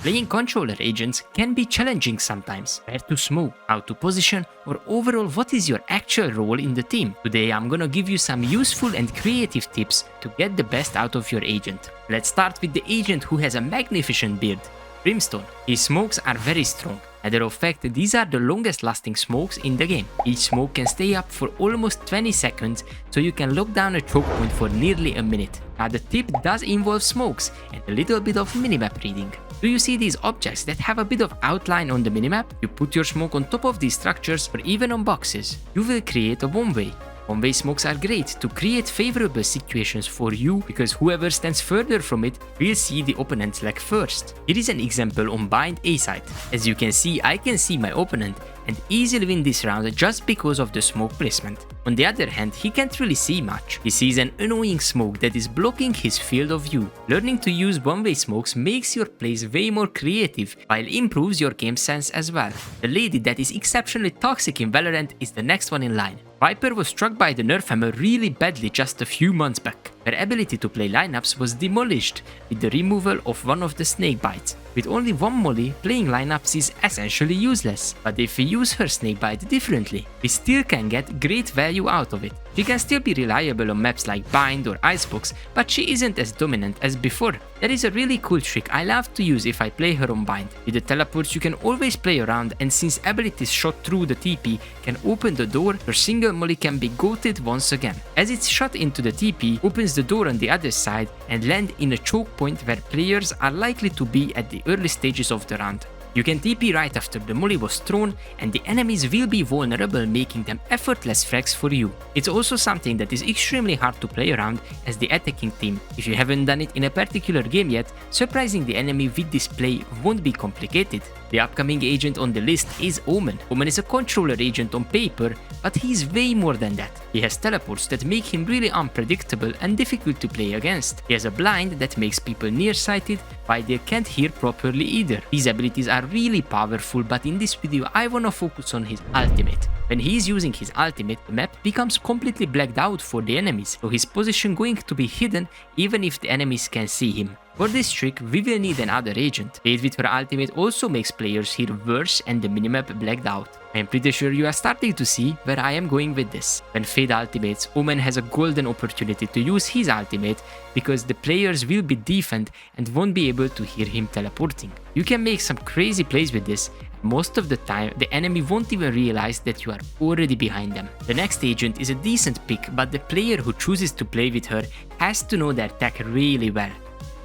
Playing controller agents can be challenging sometimes. Where to smoke, how to position, or overall what is your actual role in the team. Today I'm gonna give you some useful and creative tips to get the best out of your agent. Let's start with the agent who has a magnificent beard, Brimstone. His smokes are very strong. Matter of fact, these are the longest lasting smokes in the game. Each smoke can stay up for almost 20 seconds, so you can lock down a choke point for nearly a minute. Now the tip does involve smokes and a little bit of minimap reading. Do you see these objects that have a bit of outline on the minimap? You put your smoke on top of these structures or even on boxes. You will create a one-way. One-way smokes are great to create favorable situations for you because whoever stands further from it will see the opponent's leg first. Here is an example on bind A side. As you can see, I can see my opponent and easily win this round just because of the smoke placement. On the other hand, he can't really see much. He sees an annoying smoke that is blocking his field of view. Learning to use one-way smokes makes your plays way more creative while improves your game sense as well. The lady that is exceptionally toxic in Valorant is the next one in line. Viper was struck by the nerf hammer really badly just a few months back. Her ability to play lineups was demolished with the removal of one of the snake bites. With only one molly, playing lineups is essentially useless. But if we use her snake bite differently, we still can get great value out of it. She can still be reliable on maps like Bind or Icebox, but she isn't as dominant as before. That is a really cool trick I love to use if I play her on Bind. With the teleports you can always play around, and since abilities shot through the TP can open the door, her single molly can be goated once again. As it's shot into the TP, opens the door on the other side and land in a choke point where players are likely to be at the early stages of the round. You can TP right after the molly was thrown and the enemies will be vulnerable, making them effortless frags for you. It's also something that is extremely hard to play around as the attacking team. If you haven't done it in a particular game yet, surprising the enemy with this play won't be complicated. The upcoming agent on the list is Omen. Omen is a controller agent on paper, but he's way more than that. He has teleports that make him really unpredictable and difficult to play against. He has a blind that makes people nearsighted while they can't hear properly either. These abilities are really powerful, but in this video I wanna focus on his ultimate. When he is using his ultimate, the map becomes completely blacked out for the enemies, so his position going to be hidden even if the enemies can see him. For this trick, we will need another agent. Played with her ultimate also makes players hear worse and the minimap blacked out. I am pretty sure you are starting to see where I am going with this. When Fade ultimates, Omen has a golden opportunity to use his ultimate because the players will be deafened and won't be able to hear him teleporting. You can make some crazy plays with this. Most of the time, the enemy won't even realize that you are already behind them. The next agent is a decent pick, but the player who chooses to play with her has to know their tech really well.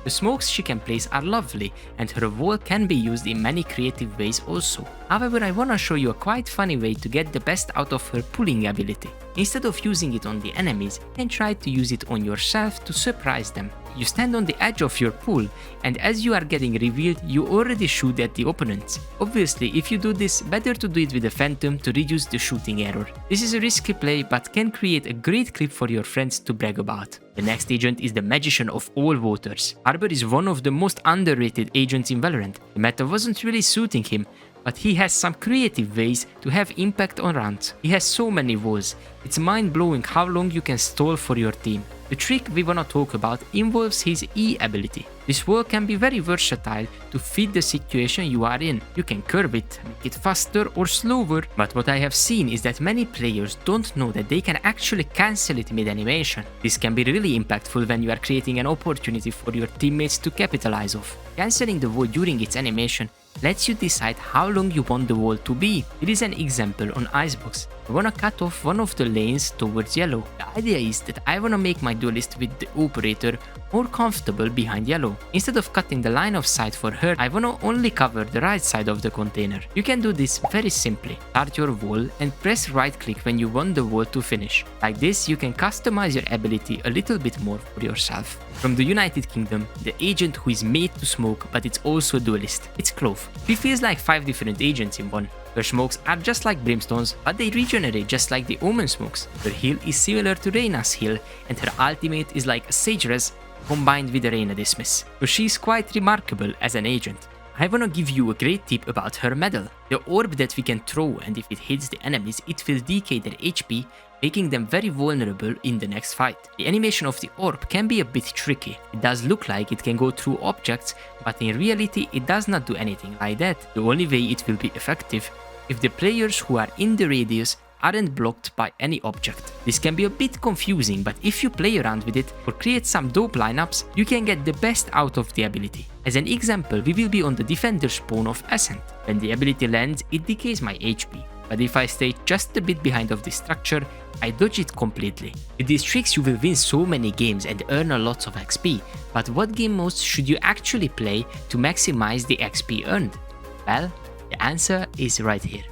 The smokes she can place are lovely, and her wall can be used in many creative ways also. However, I wanna show you a quite funny way to get the best out of her pulling ability. Instead of using it on the enemies, you can try to use it on yourself to surprise them. You stand on the edge of your pool, and as you are getting revealed, you already shoot at the opponents. Obviously, if you do this, better to do it with a phantom to reduce the shooting error. This is a risky play, but can create a great clip for your friends to brag about. The next agent is the Magician of all waters. Arbor is one of the most underrated agents in Valorant. The meta wasn't really suiting him, but he has some creative ways to have impact on rounds. He has so many walls. It's mind-blowing how long you can stall for your team. The trick we wanna talk about involves his E ability. This wall can be very versatile to fit the situation you are in. You can curve it, make it faster or slower, but what I have seen is that many players don't know that they can actually cancel it mid-animation. This can be really impactful when you are creating an opportunity for your teammates to capitalize off. Cancelling the wall during its animation lets you decide how long you want the wall to be. It is an example on Icebox. I wanna cut off one of the lanes towards yellow. The idea is that I wanna make my duelist with the operator more comfortable behind yellow. Instead of cutting the line of sight for her, I wanna only cover the right side of the container. You can do this very simply. Start your wall and press right click when you want the wall to finish. Like this, you can customize your ability a little bit more for yourself. From the United Kingdom, the agent who is made to smoke, but it's also a duelist. It's Clove. He feels like 5 different agents in one. Her smokes are just like Brimstone's, but they regenerate just like the Omen smokes. Her heal is similar to Reyna's heal, and her ultimate is like a Sage Res combined with a Reyna dismiss. So she's quite remarkable as an agent. I wanna give you a great tip about her medal. The orb that we can throw, and if it hits the enemies, it will decay their HP, making them very vulnerable in the next fight. The animation of the orb can be a bit tricky. It does look like it can go through objects, but in reality it does not do anything like that. The only way it will be effective if the players who are in the radius aren't blocked by any object. This can be a bit confusing, but if you play around with it or create some dope lineups, you can get the best out of the ability. As an example, we will be on the defender spawn of Ascent. When the ability lands, it decays my HP, but if I stay just a bit behind of the structure, I dodge it completely. With these tricks you will win so many games and earn a lot of XP, but what game modes should you actually play to maximize the XP earned? Well, the answer is right here.